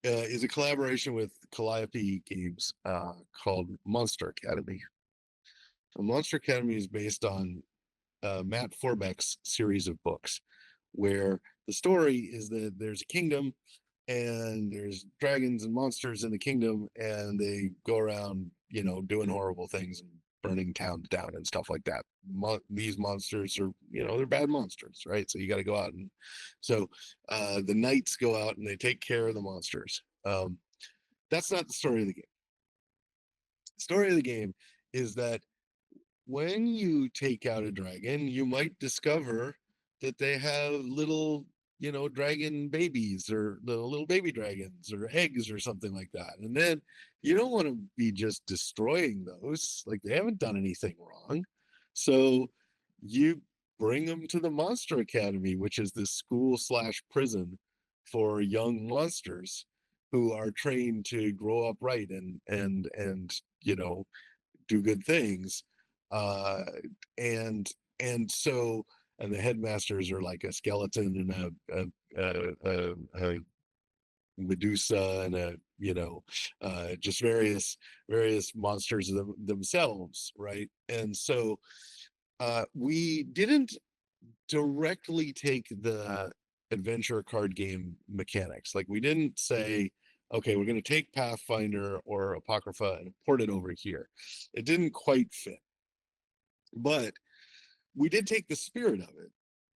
Is a collaboration with Calliope Games called Monster Academy. So Monster Academy is based on Matt Forbeck's series of books, where the story is that there's a kingdom and there's dragons and monsters in the kingdom, and they go around, you know, doing horrible things and burning towns down and stuff like that. These monsters are, you know, they're bad monsters, right? So you got to go out, and so the knights go out and they take care of the monsters. That's not the story of the game. The story of the game is that when you take out a dragon, you might discover that they have little dragon babies or the little baby dragons or eggs or something like that. And then you don't want to be just destroying those. Like, they haven't done anything wrong. So you bring them to the Monster Academy, which is this school / prison for young monsters who are trained to grow up right and do good things. Uh, and so and the headmasters are like a skeleton and a Medusa and just various monsters themselves, right? And so we didn't directly take the adventure card game mechanics. Like, we didn't say, okay, we're going to take Pathfinder or Apocrypha and port it over here. It didn't quite fit, but we did take the spirit of it,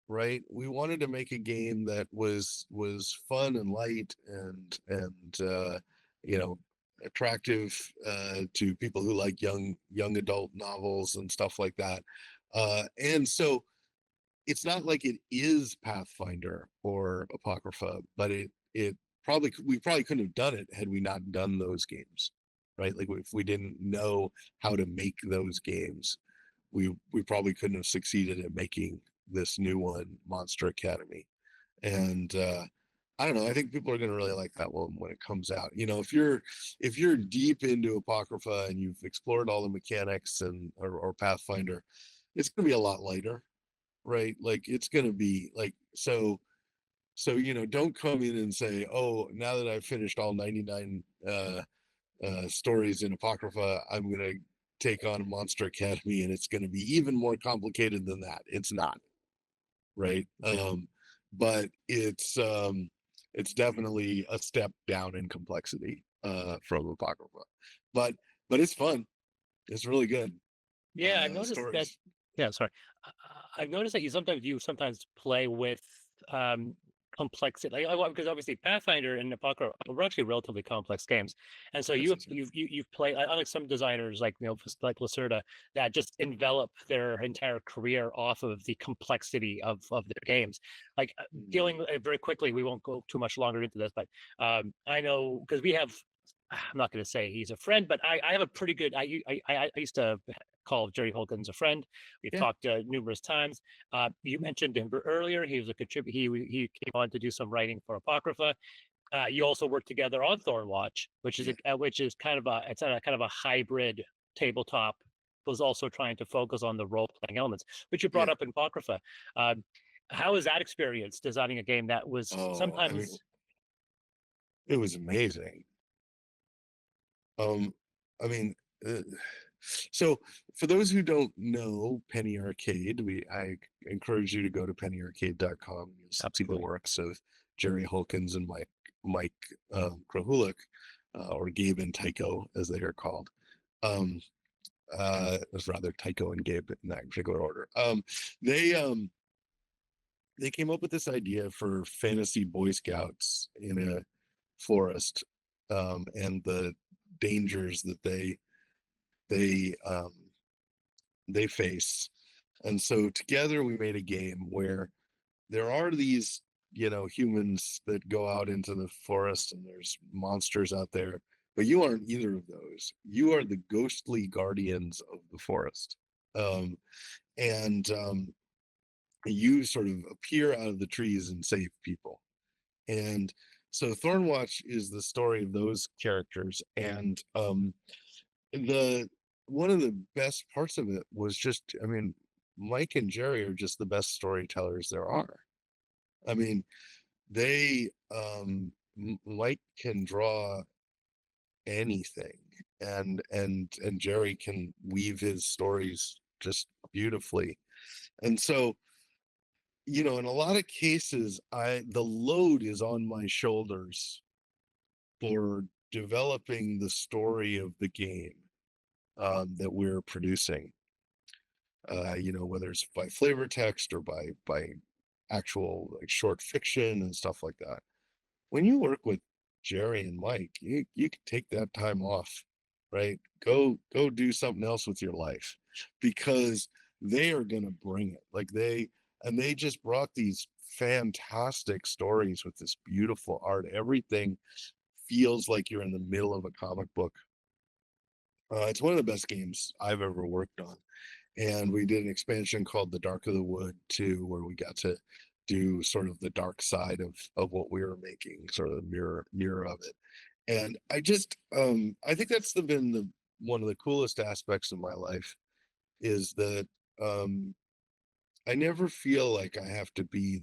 right? We wanted to make a game that was fun and light and attractive to people who like young adult novels and stuff like that. And so it's not like it is Pathfinder or Apocrypha, but we probably couldn't have done it had we not done those games, right? Like, if we didn't know how to make those games, we probably couldn't have succeeded at making this new one, Monster Academy. And I don't know, I think people are going to really like that one when it comes out. If you're deep into Apocrypha and you've explored all the mechanics or Pathfinder, it's going to be a lot lighter, right? Like, it's going to be like, so don't come in and say, oh, now that I've finished all 99 stories in Apocrypha, I'm going to take on Monster Academy and it's going to be even more complicated than that. It's not, right? But it's definitely a step down in complexity from Apocrypha, but it's fun. It's really good. Yeah, I've noticed that. Stories. Yeah, sorry. I've noticed that you sometimes play with complexity, because obviously Pathfinder and Apocrypha were actually relatively complex games, and so you've played, unlike some designers like like Lacerda that just envelop their entire career off of the complexity of their games. Like, dealing very quickly, we won't go too much longer into this, but I know, because we have. I'm not going to say he's a friend, but I have a pretty good. I used to call Jerry Holkins a friend. We've talked numerous times. You mentioned him earlier. He was a contributor. He came on to do some writing for Apocrypha. You also worked together on Thornwatch, which is kind of a hybrid tabletop. Was also trying to focus on the role playing elements, which you brought up in Apocrypha. How was that experience designing a game that was sometimes? It was amazing. I mean, so for those who don't know Penny Arcade, I encourage you to go to pennyarcade.com. You'll see the works of Jerry Holkins and Mike Krahulik, or Gabe and Tycho, as they are called. It's rather Tycho and Gabe in that particular order. They came up with this idea for fantasy Boy Scouts in a forest, and the dangers that they face. And so together we made a game where there are these humans that go out into the forest and there's monsters out there, but you aren't either of those. You are the ghostly guardians of the forest, and you sort of appear out of the trees and save people. And so Thornwatch is the story of those characters. And one of the best parts of it was just, I mean, Mike and Jerry are just the best storytellers there are. I mean, Mike can draw anything, and Jerry can weave his stories just beautifully. And so, in a lot of cases, the load is on my shoulders for developing the story of the game that we're producing. Whether it's by flavor text or by actual like short fiction and stuff like that. When you work with Jerry and Mike, you can take that time off, right? Go do something else with your life, because they are gonna bring it. Like they just brought these fantastic stories with this beautiful art. Everything feels like you're in the middle of a comic book. It's one of the best games I've ever worked on. And we did an expansion called The Dark of the Wood too, where we got to do sort of the dark side of what we were making, sort of the mirror of it. And I think that's been the one of the coolest aspects of my life is that I never feel like I have to be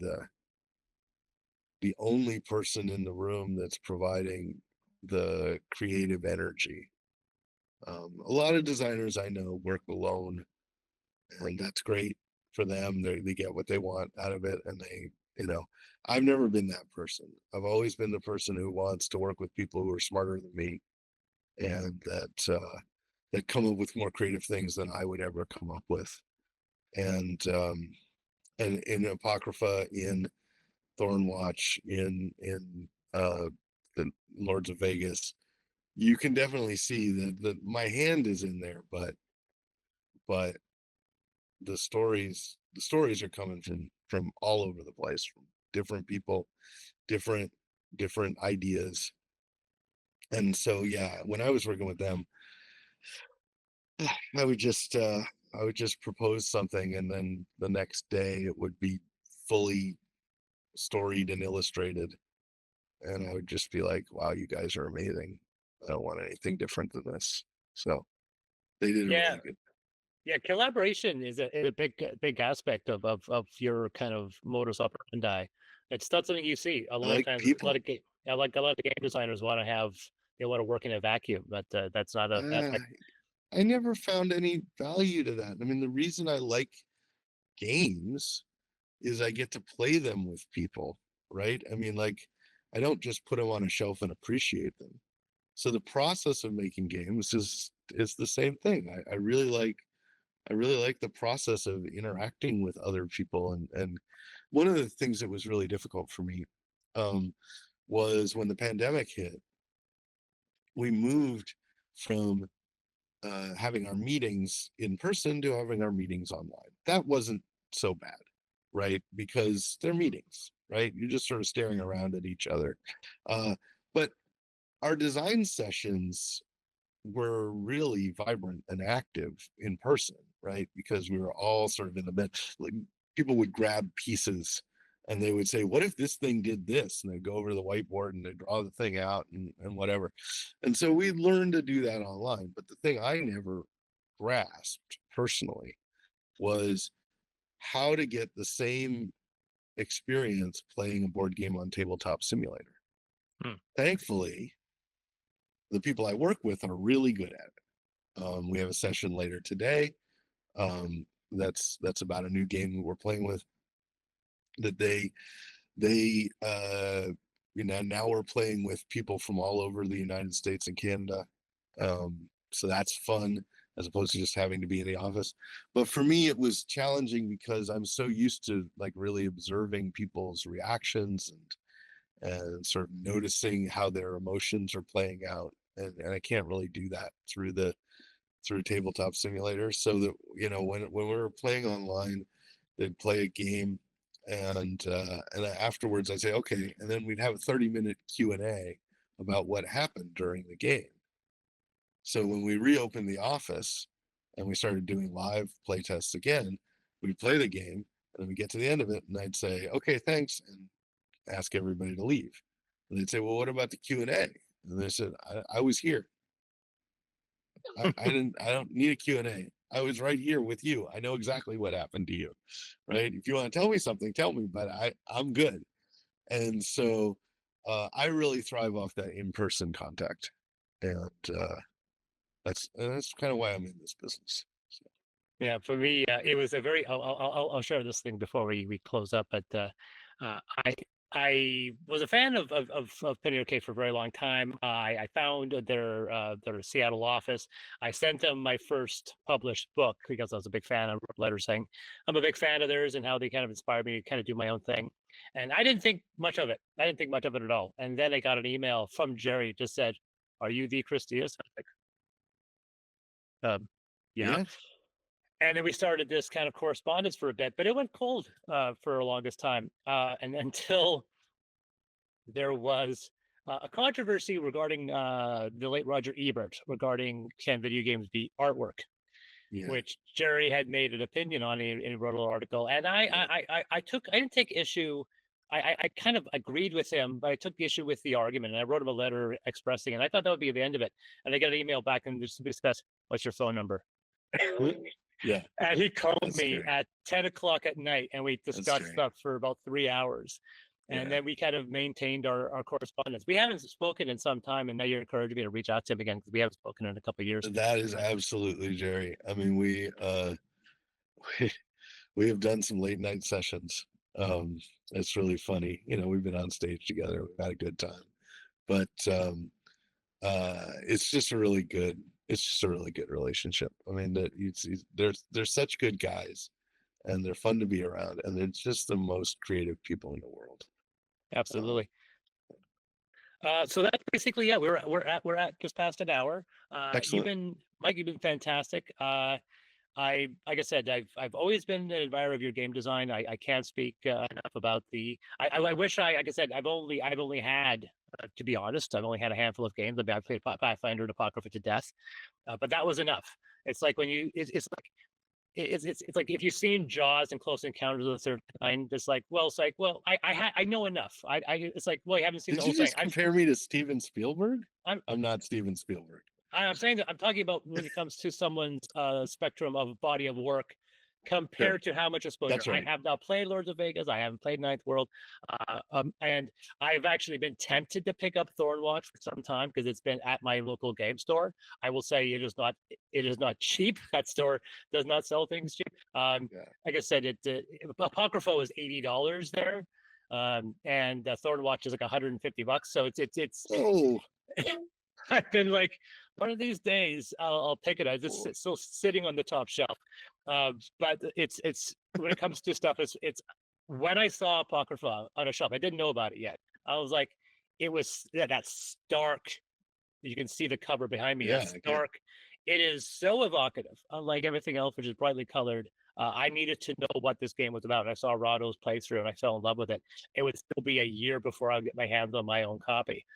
the only person in the room that's providing the creative energy. A lot of designers I know work alone, and that's great for them. They get what they want out of it, and I've never been that person. I've always been the person who wants to work with people who are smarter than me, and that come up with more creative things than I would ever come up with. And in Apocrypha, in Thornwatch, in the Lords of Vegas, you can definitely see that my hand is in there, but the stories are coming from all over the place, from different people, different ideas. And so yeah, when I was working with them, I would just propose something, and then the next day it would be fully storied and illustrated, and I would just be like, wow, you guys are amazing. I don't want anything different than this. So they did a Yeah. really good. Yeah, collaboration is a big aspect of your kind of modus operandi. It's not something you see a I lot of like times. people. A lot of game designers want to have, they want to work in a vacuum, but that's not a aspect. I never found any value to that. I mean, the reason I like games is I get to play them with people, right? I mean, like, I don't just put them on a shelf and appreciate them. So the process of making games is the same thing. I really like the process of interacting with other people, and one of the things that was really difficult for me was when the pandemic hit. We moved from having our meetings in person to having our meetings online. That wasn't so bad, right? Because they're meetings, right? You're just sort of staring around at each other. But our design sessions were really vibrant and active in person, right? Because we were all sort of in the bed. Like, people would grab pieces and they would say, what if this thing did this? And they'd go over to the whiteboard and they'd draw the thing out and whatever. And so we learned to do that online. But the thing I never grasped personally was how to get the same experience playing a board game on Tabletop Simulator. Thankfully, the people I work with are really good at it. We have a session later today. That's about a new game that we're playing with. That now we're playing with people from all over the United States and Canada. So that's fun, as opposed to just having to be in the office. But for me, it was challenging because I'm so used to like really observing people's reactions and sort of noticing how their emotions are playing out. And I can't really do that through Tabletop Simulator. So that, when we were playing online, they'd play a game, and afterwards I'd say, okay, and then we'd have a 30-minute Q&A about what happened during the game. So when we reopened the office and we started doing live play tests again, we'd play the game, and then we get to the end of it, and I'd say, okay, thanks, and ask everybody to leave. And they'd say, well, what about the Q&A? And they said, I was here. I don't need a Q&A. I was right here with you. I know exactly what happened to you, right? If you want to tell me something, tell me, but I'm good. And so I really thrive off that in-person contact. And that's kind of why I'm in this business. So. Yeah, for me, it was a very. I'll share this thing before we close up. But I was a fan of Penny Arcade for a very long time. I found their Seattle office. I sent them my first published book because I was a big fan. I wrote letters saying I'm a big fan of theirs and how they kind of inspired me to kind of do my own thing. And I didn't think much of it. I didn't think much of it at all. And then I got an email from Jerry. Just said, "Are you the Chris Diaz?" I was like, yeah. And then we started this kind of correspondence for a bit, but it went cold for the longest time, and until there was a controversy regarding the late Roger Ebert regarding can video games be artwork, Yeah. which Jerry had made an opinion on and he wrote an article. And I didn't take issue. I kind of agreed with him, but I took issue with the argument and I wrote him a letter expressing it. I thought that would be the end of it. And I got an email back and just discussed, what's your phone number? Yeah. And he called That's me great. at 10 o'clock at night and we discussed great. stuff for about 3 hours. And Yeah. then we kind of maintained our correspondence. We haven't spoken in some time, and now you're encouraging me to reach out to him again because we haven't spoken in a couple of years. That is absolutely Jerry. I mean, we have done some late night sessions. It's really funny. You know, we've been on stage together. We've had a good time. But it's just a really good relationship. I mean, that they're such good guys, and they're fun to be around, and they're just the most creative people in the world. Absolutely. So that's basically, yeah, we're at just past an hour. Excellent. Mike, you've been fantastic. Like I said, I've always been an admirer of your game design. I can't speak enough about I wish like I said, I've only had, to be honest, I've only had a handful of games. I've played Pathfinder and Apocrypha to death, but that was enough. It's like when it's like if you've seen Jaws and Close Encounters of the Third Kind, it's like, I know enough. It's like, well, you haven't seen Did the you whole thing. just compare me to Steven Spielberg? I'm not Steven Spielberg. I'm saying that I'm talking about when it comes to someone's spectrum of body of work compared to how much exposure. That's right. I have not played Lords of Vegas. I haven't played Ninth World, and I've actually been tempted to pick up Thornwatch for some time because it's been at my local game store. I will say it is not cheap. That store does not sell things cheap. Like I said, Apocrypha was $80 there, and Thornwatch is like $150. So it's. Oh. I've been like, one of these days I'll pick it up. It's still sitting on the top shelf. But it's when it comes to stuff, it's when I saw Apocrypha on a shelf, I didn't know about it yet. I was like, it was that stark. You can see the cover behind me. Yeah, That stark. It is so evocative, unlike everything else, which is brightly colored. I needed to know what this game was about. I saw Rado's playthrough and I fell in love with it. It would still be a year before I'll get my hands on my own copy.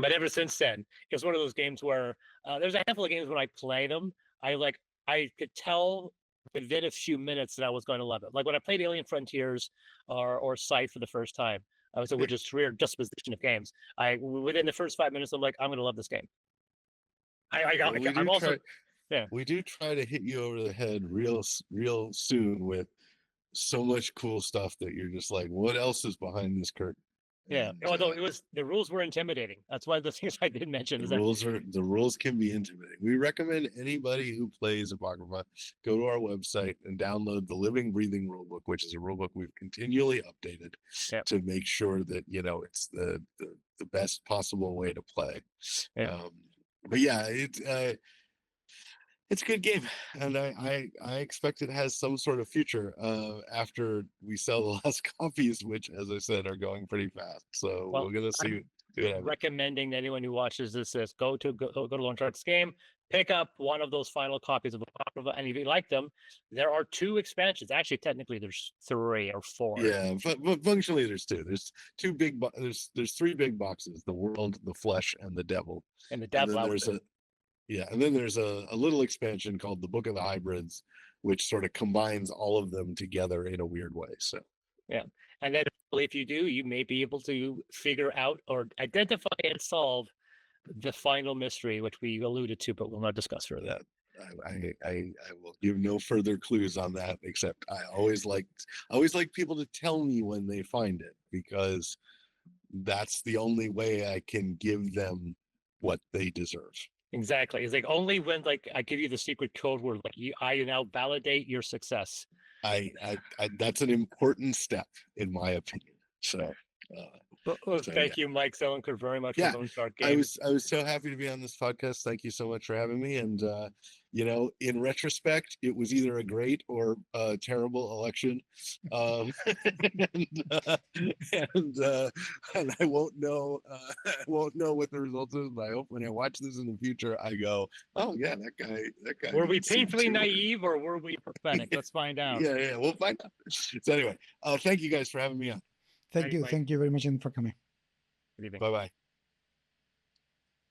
But ever since then, it's one of those games where there's a handful of games when I play them, I could tell within a few minutes that I was going to love it. Like when I played Alien Frontiers or Scythe for the first time, which is career disposition of games. Within the first 5 minutes, I'm like, I'm going to love this game. We do try to hit you over the head real soon with so much cool stuff that you're just like, what else is behind this curtain? Yeah, although the rules were intimidating. That's one of the things I did mention. The rules can be intimidating. We recommend anybody who plays Apocrypha go to our website and download the Living Breathing Rulebook, which is a rulebook we've continually updated to make sure that it's the best possible way to play. But yeah, it's a good game, and I expect it has some sort of future after we sell the last copies, which, as I said, are going pretty fast. So we're gonna see. Recommending that anyone who watches this go to Lone Shark's game, pick up one of those final copies of Apocrypha, and if you like them, there are 2 expansions. Actually, technically, there's 3 or 4. Yeah, but functionally, there's 2. There's 2 big. There's 3 big boxes: the World, the Flesh, and the Devil. And the Devil. And then there's a little expansion called the Book of the Hybrids, which sort of combines all of them together in a weird way. So yeah, and then if you do, you may be able to figure out or identify and solve the final mystery, which we alluded to, but we'll not discuss further. I will give no further clues on that, except I always like people to tell me when they find it, because that's the only way I can give them what they deserve. Exactly. It's like only when I give you the secret code word, I now validate your success. I that's an important step in my opinion. So Well, So, thank you, Mike Selinker, very much Yeah, for coming to our I game. was so happy to be on this podcast. Thank you so much for having me. And you know, in retrospect, it was either a great or a terrible election. Um, and, and I won't know I won't know what the result is. But I hope when I watch this in the future, I go, oh yeah, that guy Were we didn't seem painfully too- naive or were we prophetic? Let's find out. Yeah, we'll find out. So anyway, thank you guys for having me on. Thank you. Mike. Thank you very much for coming. Good evening. Bye bye.